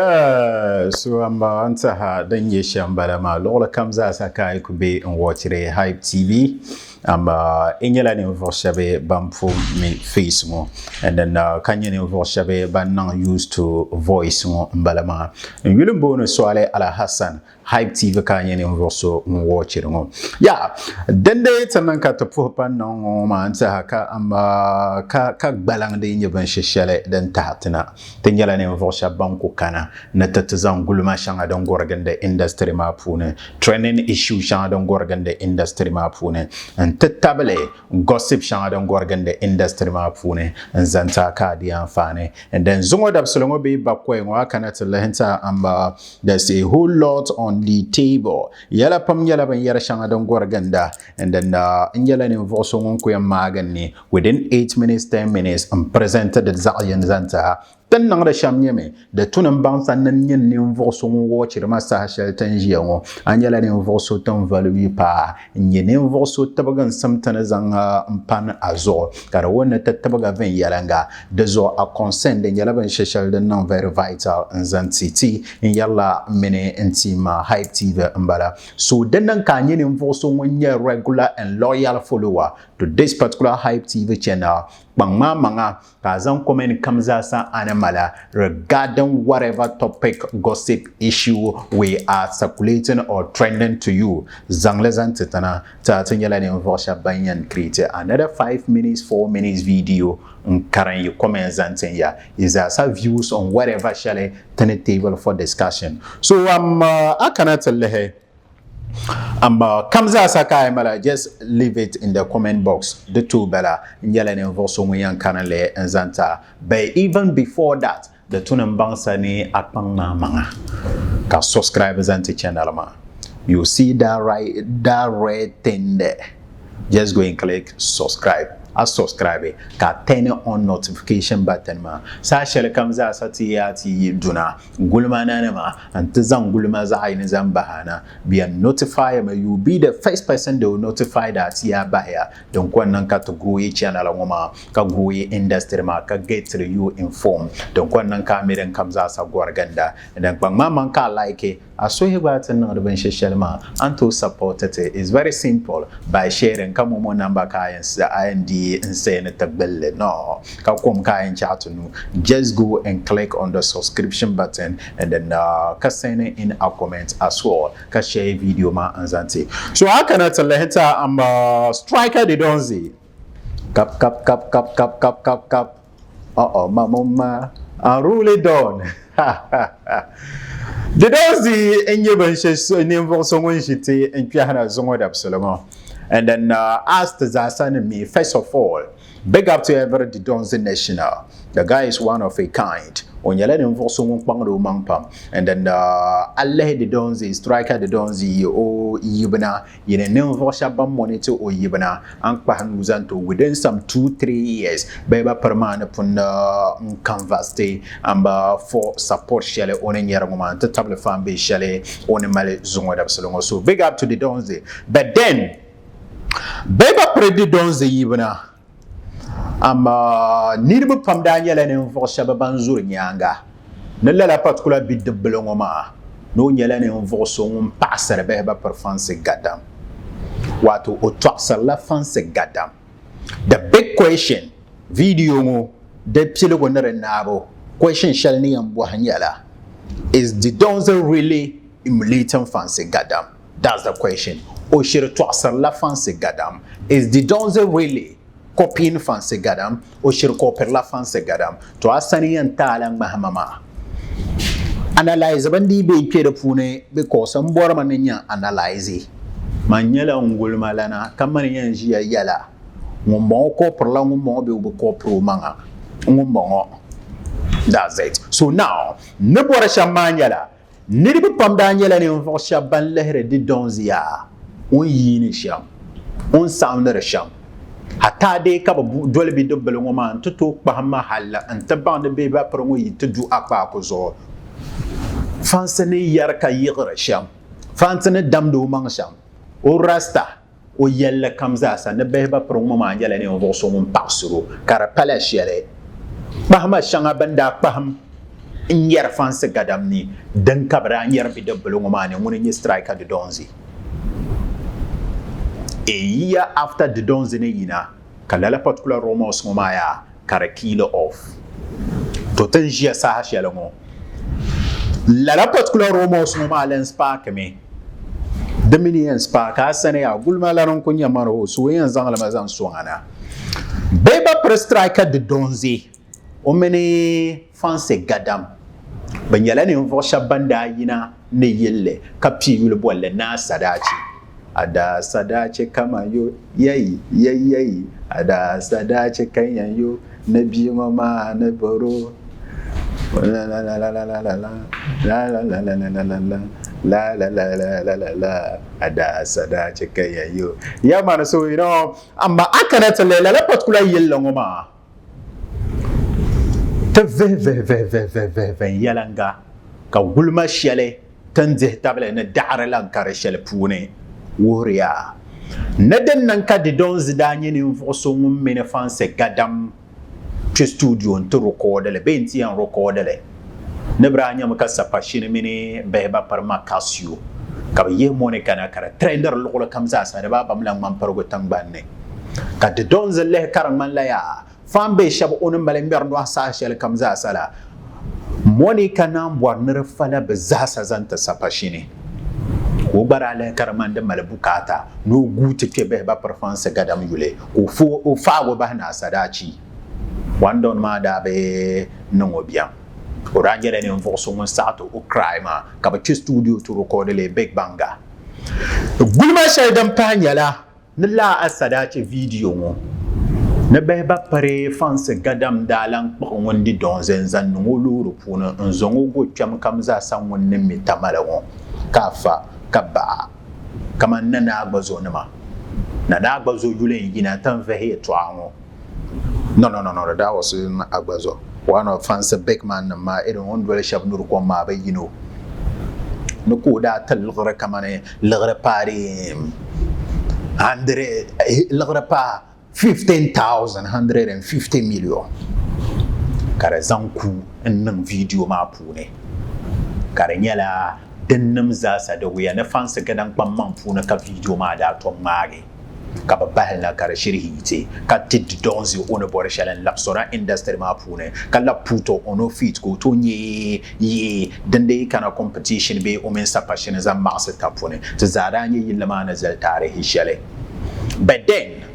Yeah, so anta dan ye shambala ma lola kamza saka ikube on watchire Hype TV. Inyala ni voshabe bamfo me face mo and then kanya ni voshabe ban used to voice mo mbalama. Yulum bono swale ala Hassan Hype TV kanya ni voso watchire mo. Yeah, then de tanan ka to popan no ma anta haka ka balang de nyaban sheshale den tahatina. Tinyala ni vosha banko kana na tatazan gulma shanga don gorgande industry ma pune training issue shanga don gorgande industry ma pune and tatable gossip shanga don gorgande industry ma pune and zanta ka di amfane and then zungo dab solongo be bakwe ngwa kana tellenta there's a whole lot on the table yala pam yala ban yara shanga don gorganda and then yala ni voso ngonko ya magani within 8 minutes 10 minutes I'm presented the zayan zanta tan nang da sham nyeme da tunan ban sannan yin ne voso wo chirma sa shal tan jiyango anyala ne voso tan value pa nye ne voso tabagan samtana zanga mpan azo kara wona tabaga ven yalanga da zo a concern da yala ban shashal da nan very vital nzan city in yalla mene intima Hype TV mbala so dan nan ka nye ne voso wonya regular and loyal follower to this particular Hype TV channel bangma manga kazan comment kamza sa animala regarding whatever topic gossip issue we are circulating or trending to you zanglezan titana ta tinyala ne vosha banyan create another 5 minutes 4 minutes video karan you comments and ya is there views on whatever shall turn table for discussion so akana tell Kamza Sakai Mala, just leave it in the comment box. The two bella in Yellen and Vosomian Kanale and Zanta. But even before that, the Tunam Bansani Akpanga Manga. Ka subscribers and channel ma. You see that red thing there. Just go and click subscribe. As subscribe, ka turn on notification button ma. Sa shele kamza satiyati duna gulma nana ma antizan gulma za ayin zambahana be a notify ma you be the first person they will notify that ya bahya don kwannan ka to grow channel ngoma ka grow industry ma ka get you informed don kwannan ka miren kamza sa gwarganda dan kwan man ka like aso he button no ben shele ma anto support it is very simple by sharing kamomo number ka and insane tabelle no kakom kain chat no just go and click on the subscription button and then ka send in a comment as well ka share video ma anzanti so how can I tell heta striker the donzi cap mama really done the donzi enye banche so nem so won shite entwa hana zongo da Solomon. And then asked Zasan and me, first of all, big up to every Didonzi National. The guy is one of a kind. On your letting for someone mangpam. And then Allah Didonzi, striker Didonzi, o Yibana, in a name for Shabam monitor or Yibana, Ankpahan Uzanto within some 2-3 years, Beba Perman upon canvas day, for support Shelley on a Yaraman, the tablet fan base Shelley on a Malay Zongo Absolom. So big up to Didonzi. But then, Beba predi donze yibna nirbu pam Daniel and for Shababan Zurinyanga. Nella particular bit de blongoma. No yellen and voson passer beba per fancy gadam. What to otraxa la fancy gadam. The big question video de Pilogoner and Nabo question Shalni and Bohanyala. Is the donze really emulating fancy gadam? That's the question. O shire toasa la fancy gadam. Is the donze really copying fancy gadam o shire copy la fancy gadam? To asani and talang mahamama. Analyze bandi be pede pune because some bormaninya analyze. Manyela ungul malana kamaniya jia yala. Ngombo ko perla ngombo be ko pro manga. Ngombo. That's it. So now, nebora shamanyala. Nidibu pam Daniela ni vosha ban lehre di donzia. On yini sham on sounder sham hata de ka dole bi dobbel ngoma to bahama halla an taban de be ba pro yi to du akpa ko zo fansane yar ka yigra sham fansane damdo mang sham o rasta o yella kamza sa ne be ba pro ngoma ngela ni on so mon pasuro kara pala shele bahama shanga banda paham n yɛr fansi gadam ni din kabira n yɛr bidibbiliŋɔ maa ni ŋuni nyɛ striker de donzi a year after de donzi ni yina ka lala particular Ramos ŋɔ maa yaa ka di kill off to tin ʒiya saha shɛli ŋɔ lala particular Ramos ŋɔ maa lan spark mi di mini yɛn spark a sani yaa gulima lana n ku nyɛ mani o so yɛn zaŋlima zaŋ sɔŋa na bɛɛba piri striker de donzi o mini fansi gadam bɛ nyɛla ninvuɣu shɛba ban daa yina ni yilli ka pii yuli bolli naa Sadachi ada Sadachi kama yo yayi ada Sadachi kan yan yo na biyu ŋɔ maa ni baro la la la la la la la la la la la la la ada Sadachi kan yan yo ya man so you know amma aka na tale la particular yilli ŋɔ maa ta ve yɛlanga ka gulma shɛli tin dihi tabili ni daɣari lan kari shɛli puuni wuhiriya ni din niŋ ka Didonzi daa nyɛ ninvuɣu so ŋun mini fansi gadam kpe studio n ti rikoodili bee n ti yɛn rikoodili ni bira nyɛmi ka Sapashini mini Bɛhiba piri Makasio ka bɛ yihi Monica na ka di trendiri luɣuli kam zaasa di baa bam la ŋmanpirigu tingbanni ka Didonzi lihi ka di ŋmanila yaa fan bee shɛba o ni mali ŋmɛri nɔhi saha shɛli kam zaasa la Monica naan bɔri ni di fala bɛ zaasa zaŋ ti Sapashini o gba daa lihi ka di ŋmani di mali bukaata ni o guu ti kpe Bɛhiba piri fansi gadam yuli o faago bahi na Sadachi wandon maa daa bɛ niŋ o biɛm o daa nyɛla ninvuɣu so ŋun saɣati o cry maa ka bɛ kpe studio ti rikoodili Big Banga gulima shɛli din pahi nyɛla ni laa a Sadachi video ŋɔ ni Bɛhiba piri fansi gadam daa lan kpuɣi ŋun Didonzi n zaŋ niŋ o loori puuni n zaŋ o go kpɛm kam zaasa ŋun ni mi tamali ŋɔ ka fa ka baɣa kaman na naagbazo nima na naagbazo yuli n yina tin vihi yɛltɔɣa ŋɔ no that was Agbazo one of fancy big man ma irin ŋun doli shɛba nuri kom maa bɛ yino ni ko daa ti liɣiri kamani liɣiri paari 100 pa 15,150 million ka di zaŋ ku n niŋ video maa puuni ka di nyɛla din nim zaasa di wuya ni fansi gadam kpam maŋ puuni ka video maa daa tom ŋmaagi ka bɛ bahili na ka di shiri hiite ka ti Didonzi o ni bɔri shɛli n labisira industry maa puuni ka labi puuto o no fit ka o to nyɛ dindi kana competition bee o mini Sapashini zaŋ maɣasi ta puuni ti zaa daa nyɛ yilli maa ni zali taarihi shɛli but then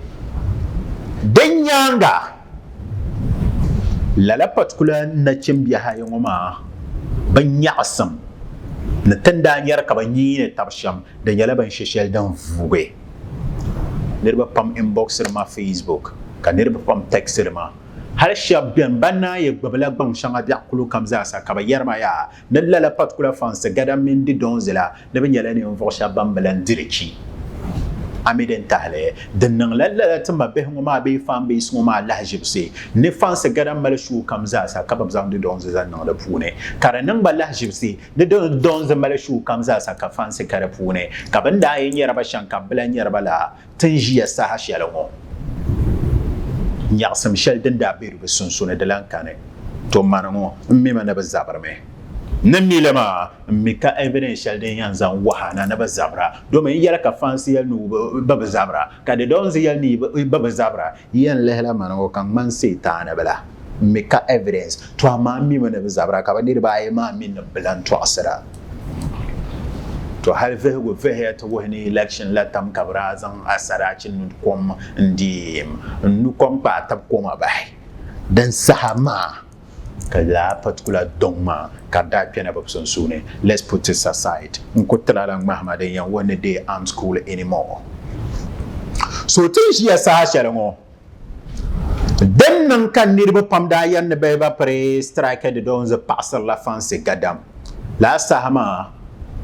din nyaanga lala particular nachimbihi ayi ŋɔ maa bɛ nyaɣasim ni tin daa nyɛri ka bɛ nyiini tabi shɛm di nyɛla bin she shɛli din vuugi niriba pam inboxiri ma Facebook ka niriba pam textiri ma hali shɛba bɛni ban naa yɛ gbibila gbaŋ shɛŋa biɛɣukulu kam zaasa ka bɛ yɛrima yaa ni lala particular fansi gadam mini Didonzi la ni bɛ nyɛla ninvuɣu shɛba ban bilan dirichi ami din tahali din niŋ lala ti ma bihi ŋɔ maa bee fan base ŋɔ maa lahaʒibsi ni fansi gadam mali shuu kam zaasa ka bɛ zaŋ Didonzi zaŋ niŋ di puuni ka di niŋ ba lahaʒibsi ni Didonzi mali shuu kam zaasa ka fansi ka di puuni ka bin daa yɛ nyɛriba shɛm ka bila nyɛriba la tin ʒiya saha shɛli ŋɔ nyaɣasim shɛli din daa be bɛ sunsuuni di lan kani to mani ŋɔ n mima ni bɛ zabirimi ni milima n mi ka evidence shɛli din yɛn zaŋ waha na ni bɛ zabira domin yɛli ka fansi yɛli ni bɛ zabira ka Didonzi yɛli ni bɛ zabira yɛn lihila mani ŋɔ ka ŋmani seetaani bila n mi ka evidence to amaa n mima ni bɛ zabira ka bɛ niriba ayi maa mi ni bilan tɔɣasira to hali vihigu vihiya ti wuhi ni election la tam ka bɛ daa zaŋ Sadachi nukom n di nukom kpaa tabi koma bahi din saha maa ka la particular dɔŋ maa ka daa kpɛna bɛ sunsuuni let's put this aside n ku tila la ŋmahima din yɛn wani day arm school anymore so tin ʒiya saha shɛli ŋɔ din niŋ ka niriba pam daa yɛn ni Bɛhiba piri striker Didonzi paɣasiri la fansi gadam la saha maa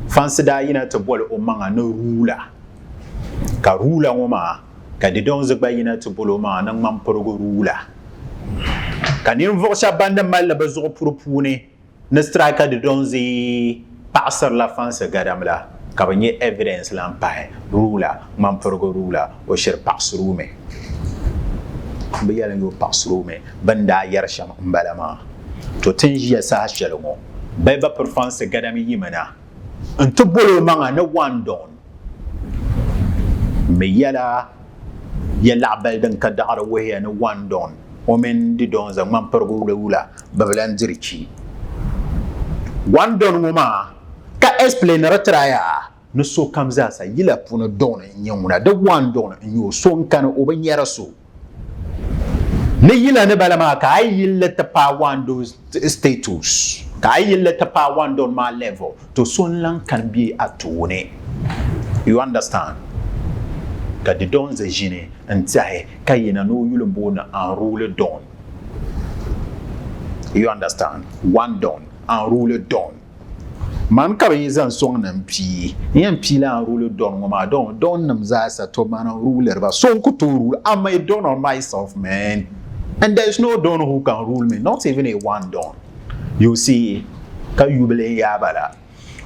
fansi daa yina ti boli o maŋa ni ruula ka ruula ŋɔ maa ka Didonzi gba yina ti boli o maŋa ni ŋmanpirigu ruula ka ninvuɣu shɛba ban di mali bɛ zuɣu puri puuni ni striker Didonzi paɣasiri la fansi gadam la ka bɛ nyɛ evidence lan pahi ruula ŋmanpirigu ruula o shiri paɣasiruumi bɛ yɛli o paɣasiruumi bin daa yɛri shɛm n bala maa to tenjia sa shelongo beba performance gadami yimana nto bolo manga na wandon me yala bal dan ka dara waya na wandon o men di don za man pergo wula bablan dirci wandon ma ka explainer traya no so kamza sa yila puno don nyuna da wandon nyo so kan o ban yara so ne yila ne balama ka yilla ta pa wando status ka yilla ta pa wando ma level to son lan kan bi atone you understand ka di don za jine ntahe ka yina no yulumbo na enroule don you understand one don enroule don man ka yi zan song nan pi yan pi la enroule don ma don nam za sa to man enroule ba son ku to rule am I don on myself man. And there's no don who can rule me, not even a one don. You see, ka yubele yabala.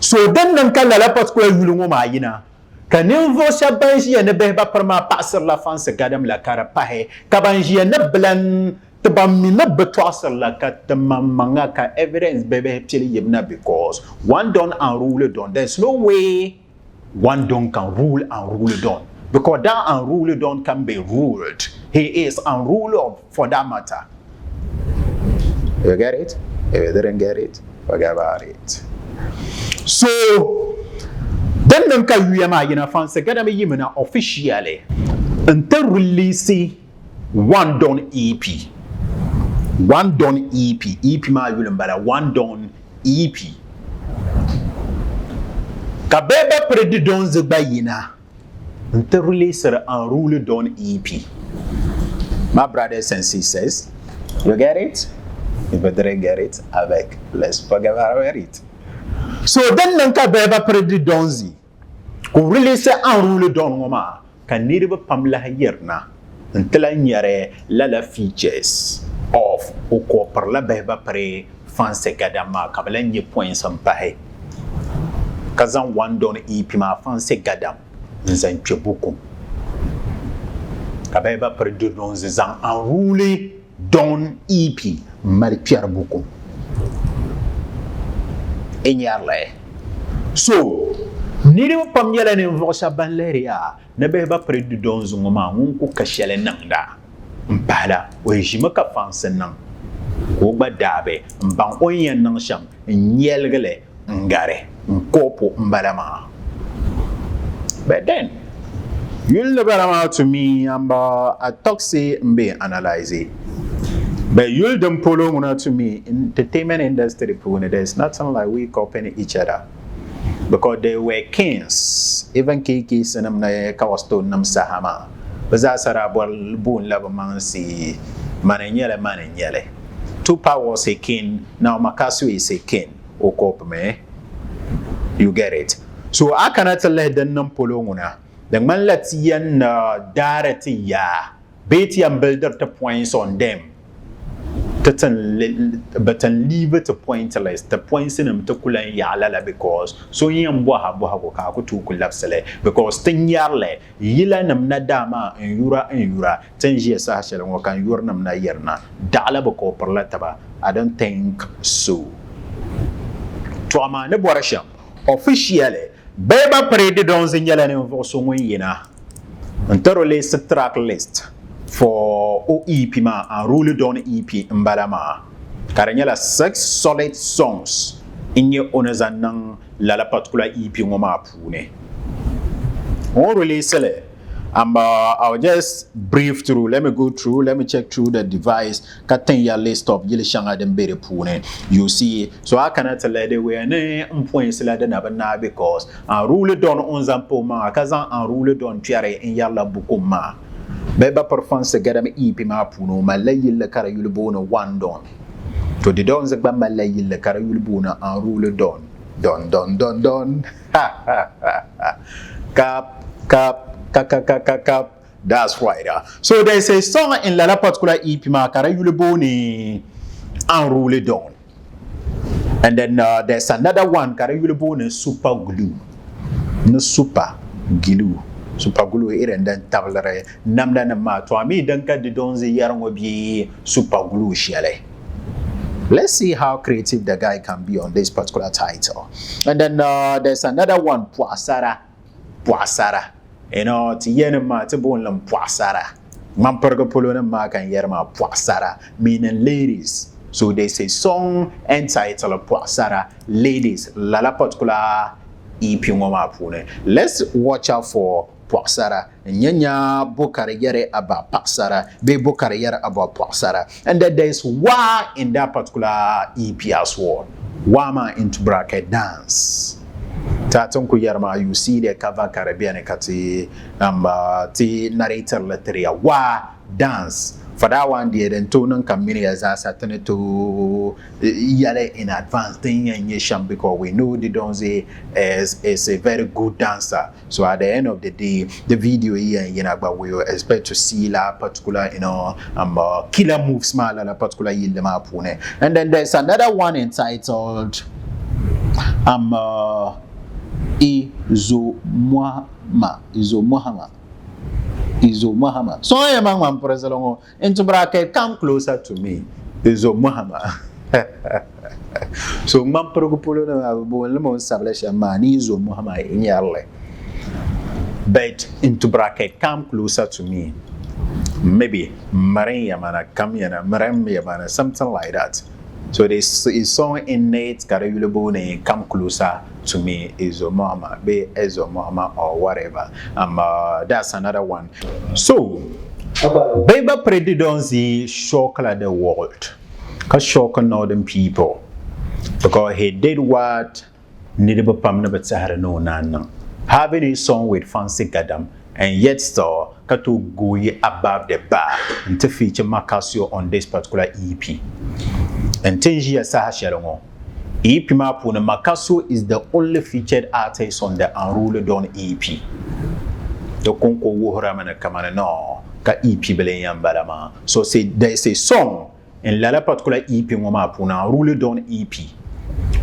So then nan kala la particular yulungo ma yina. Ka nimvo sa banji ne beba perma passer la fanse gadam la kara pahe. Ka banji ne blan te bammi ne betwasser la ka te mamanga ka evidence bebe pili yibna because one don and rule don. There's no way one don can rule and rule don. Because that unruly don can be ruled. He is unruly for that matter. You get it? If you didn't get it, forget about it. So, then them ka yuyama yina fanse gada me yimina officially until release one don EP. One don EP. EP ma yulambala one don EP. Kabeba predi don zbayina. Until release an unruly don EP. My brothers and sisters, you get it? If you didn't get it, avec, let's forget about it. So then nanka beba predi donzi. Ko release an unruly don woma. Kan niriba pamla yerna. Until anyare lala features of oko parla beba pre fanse gadama kabalan ye points on pahe. Kazan one don EP ma fanse gadam. Nzan chebukum kabeba perdu don zan enroulé don EP mari pierre bukum enyarle so niri pam yala ne vosa banleria ne beba perdu don zuma ngunku kashele nangda mpala o jima ka fansen nan ko gbadabe mban onyen nan sham nyelgele ngare nkopo mbalama. But then, you'll never amount to me, I talk say mbe analyze it. But you'll them polo to me in entertainment industry. There's nothing like we copying each other because they were kings. Even kiki and na kawasto nam sahama. Baza sarabal bun lava mansi mananyele. Tupac was a king. Now Makasu is a king. Okop me. You get it. So I cannot let them nampolonguna. The man lets yan direct ya. Betty and builder the points on them. But leave it to pointless. The points in them to kulan yala because so yam boha boha to kulapsele because 10 yarle yila nam nadama and yura 10 years ashel wakan yurnam na yerna dala bako perlataba. I don't think so. Tuama ne borasham officially. Beba predi don zinyala ne voso yina. Until release track list for OEP ma and rule don EP mbalama. Karanyala 6 solid songs in your owners and la particular EP ngoma pune. On release le. I'll just brief through. Let me go through. Let me check through the device. Katen ya list of yili shanga dembere pune. You see, so I cannot tell the way ne point sila de na because rule don onzampo ma kazan rule don tiare in yalla bukuma. Beba performance gada me EP ma puno ma la yilla kara yulbo no one don. To the don zakba ma la yilla kara yulbo na rule don. Don. Cap. That's right. So there's a song in la particular EP makara yuleboni enroulé don. And then there's another one kara yuleboni super glue. No super glue. Super glue and then tablere namda na ma to ami danka de donze yarango bi super glue shele. Let's see how creative the guy can be on this particular title. And then there's another one, Puasara. You know, Tiyenema Tibunlam Puasara. Mampergo Pulona Mark and Yerma Puasara, meaning ladies. So there's a song entitled Puasara, Ladies, Lala particular EP Ngoma Pune. Let's watch out for Puasara. Nyanya Bokariyere about Puasara, Be Bokariyere about Puasara. And then there's Wa in that particular EP as well. Wama into bracket dance. Taton Kuyarma, you see the cover Caribbean kati ti narrator letteria Wa dance. For that one, the Tonon Camini as I satin to yale in advance thing and yesham because we know the Donze is a very good dancer. So at the end of the day, the video here, but we will expect to see la particular, killer moves small la particular yildema pune. And then there's another one entitled Izo Muhammad. So I am one president into bracket, come closer to me. Izo Muhammad. So Mamprogupulo Bolemo establish a man, Izo Muhammad in Yarle. But into bracket, come closer to me. Maybe Maria Mana, come here, Maria Mana, something like that. So this is song innate, Karayulabone, come closer to me, Izo Muhammad, be Ezo Muhammad or whatever. That's another one. So, Beba Predidonzi shocked the world. Because shocked northern people. Because he did what Nidiba Pam never Sahara no nana. Having a song with Fancy Gadam and yet still Katu Gui above the bar and to feature Macasio on this particular EP. And 10 years Sahasharongo. EP Mapuna Makasu is the only featured artist on the Unruly Dawn EP. The Konko Wuharamana Kamana no ka EP Belayam Balama. So say there's a song in Lala particular EP Mapuna Unruly Dawn EP.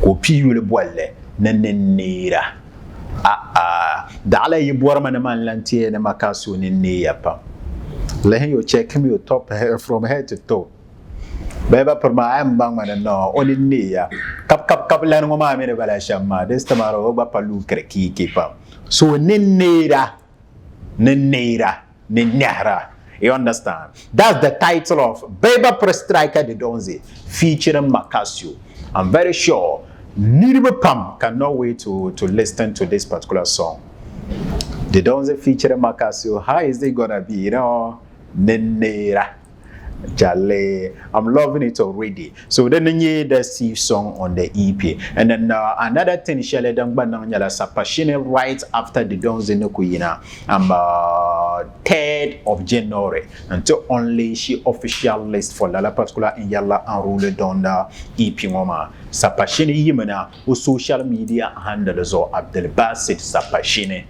Ko Piule Boile Nenera. Dala Yiborman man Lantier and Makasu Neapa. Let you check him your top hair from head to toe. Beba per my bangman no only near cap lanoma made valashama this tomorrow bapalu creki keeper. So nenera you understand? That's the title of Beba Pre Striker the Donze featuring Macasio. I'm very sure Nidiba Pam cannot wait to listen to this particular song. The Donze featuring Macasio, how is it gonna be? Nenera. Jale, I'm loving it already. So then the Steve song on the EP. And then another thing Shale Dangbananyala Sapashine right after the Donze no Kuyina 3rd of January until only she official list for Lala particular in Yalla Unruly Dawn EP Mama. Sapashine Yimena who social media handles or Abdel Basit Sapashine.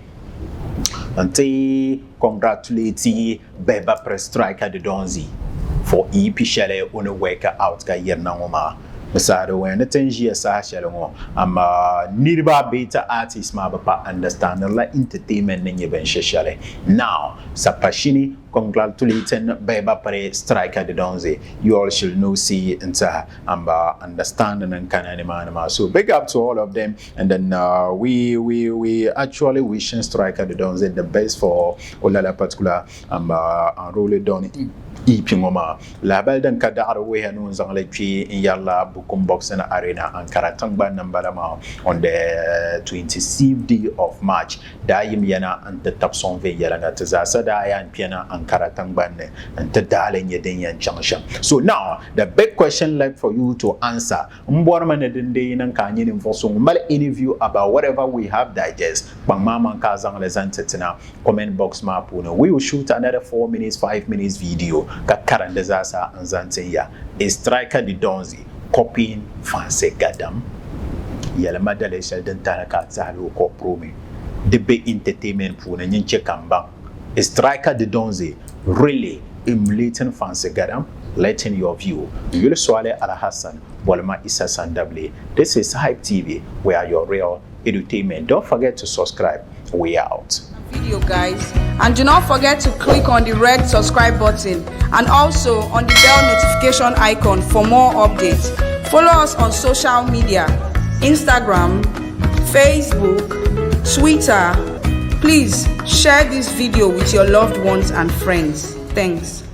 Until congratulate Beba Pre Striker the Donze. For EP Shale on a worker out ga Yernangoma. Masado when the 10 years Shalom. Nirba beta artist Mabapa understand the entertainment in your bench shale. Now, Sapashini congratulating Beba Pre Striker the Donze. You all should know see and understanding and cananima. So big up to all of them. And then we actually wishing Striker the Donze the best for Olala particular Unruly Dawn EP Ngoma. Label dan kadaro we hanu zangle pi in Yalla Bukum Boxing Arena Ankara Tangba Nambalama on the 26th day of March. Dayim yana and the Tapson Ve Yalanga Tazasa Daya and Piana Ankara Tangbane and Tadalen Yedenian Junction. So now the big question left for you to answer. Mborman Dende and Kanyin Infosum Mal interview about whatever we have digest. Bang Mama Kazang Lezantetina comment box mapuno. We will shoot another 4 minutes, 5 minutes video. Kakarandazasa and Zanteya. A Striker the Donze copying Fancy Gadam. Yala Madale Sheldon Tanaka Zalu Kopromi. The big entertainment pool and Yinche Kamba. A Striker the Donze really emulating Fancy Gadam. Letting your view. You'll swallow Ala Hassan, Bolma Issa Sandable. This is Hype TV, where your real entertainment. Don't forget to subscribe. We out. Video guys, and do not forget to click on the red subscribe button and also on the bell notification icon for more updates. Follow us on social media, Instagram, Facebook, Twitter. Please share this video with your loved ones and friends. Thanks.